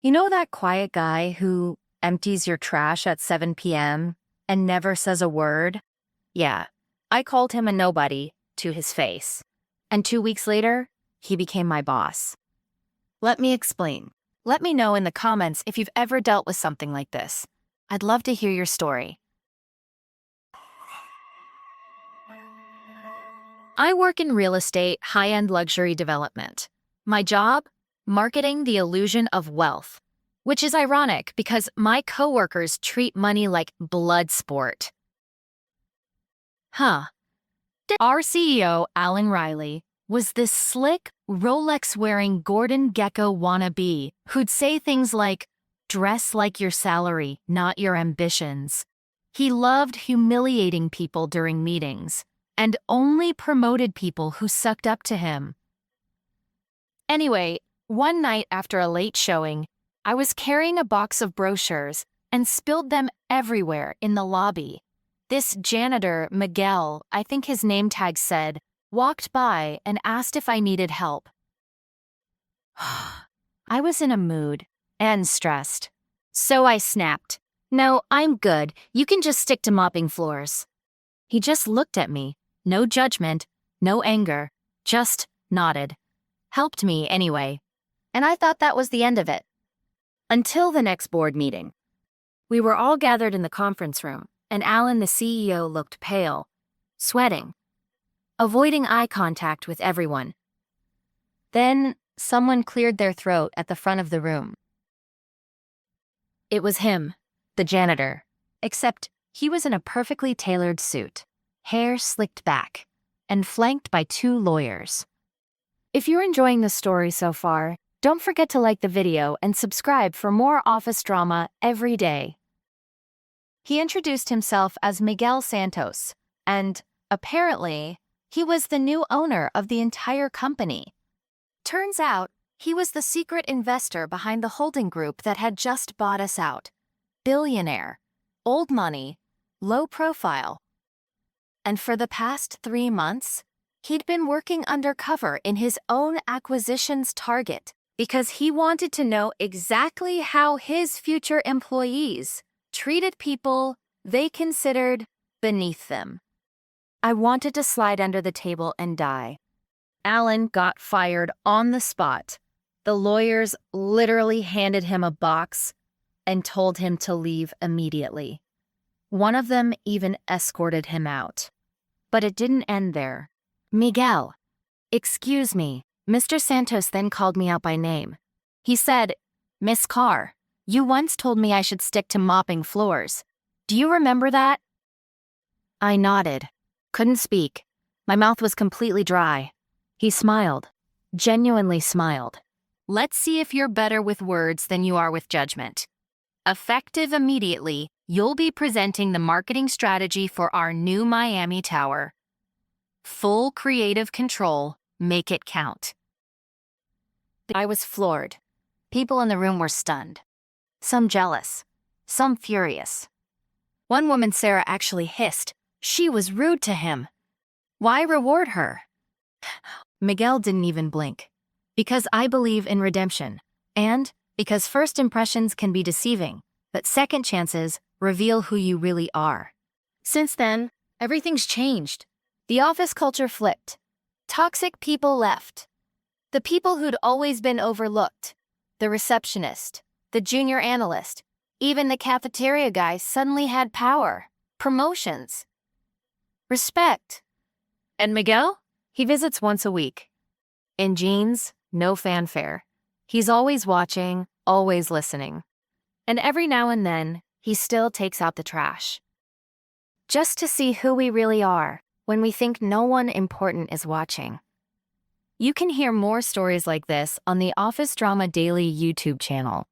You know that quiet guy who empties your trash at 7 p.m. and never says a word? Yeah, I called him a nobody to his face. And 2 weeks later, he became my boss. Let me explain. Let me know in the comments if you've ever dealt with something like this. I'd love to hear your story. I work in real estate, high-end luxury development. My job? Marketing the illusion of wealth. Which is ironic because my coworkers treat money like blood sport. Huh. Our CEO, Alan Riley, was this slick, Rolex-wearing Gordon Gekko wannabe who'd say things like, "Dress like your salary, not your ambitions." He loved humiliating people during meetings and only promoted people who sucked up to him. Anyway, one night after a late showing, I was carrying a box of brochures and spilled them everywhere in the lobby. This janitor, Miguel, I think his name tag said, walked by and asked if I needed help. I was in a mood and stressed. So I snapped, "No, I'm good. You can just stick to mopping floors." He just looked at me, no judgment, no anger, just nodded. Helped me anyway. And I thought that was the end of it. Until the next board meeting. We were all gathered in the conference room, and Alan, the CEO, looked pale, sweating, avoiding eye contact with everyone. Then someone cleared their throat at the front of the room. It was him, the janitor, except he was in a perfectly tailored suit, hair slicked back, and flanked by 2 lawyers. If you're enjoying the story so far, don't forget to like the video and subscribe for more office drama every day. He introduced himself as Miguel Santos, and, apparently, he was the new owner of the entire company. Turns out, he was the secret investor behind the holding group that had just bought us out. Billionaire, old money, low profile. And for the past 3 months, he'd been working undercover in his own acquisitions target because he wanted to know exactly how his future employees treated people they considered beneath them. I wanted to slide under the table and die. Alan got fired on the spot. The lawyers literally handed him a box and told him to leave immediately. One of them even escorted him out. But it didn't end there. "Miguel, excuse me." Mr. Santos then called me out by name. He said, "Miss Carr, you once told me I should stick to mopping floors. Do you remember that?" I nodded. Couldn't speak. My mouth was completely dry. He smiled. Genuinely smiled. "Let's see if you're better with words than you are with judgment. Effective immediately, you'll be presenting the marketing strategy for our new Miami tower. Full creative control, make it count." I was floored. People in the room were stunned. Some jealous, some furious. One woman, Sarah, actually hissed. She was rude to him. Why reward her? Miguel didn't even blink. Because I believe in redemption, and because first impressions can be deceiving, but second chances reveal who you really are. Since then, everything's changed. The office culture flipped. Toxic people left. The people who'd always been overlooked, the receptionist, the junior analyst, even the cafeteria guy suddenly had power, promotions, respect. And Miguel? He visits once a week. In jeans, no fanfare. He's always watching, always listening. And every now and then, he still takes out the trash. Just to see who we really are when we think no one important is watching. You can hear more stories like this on the Office Drama Daily YouTube channel.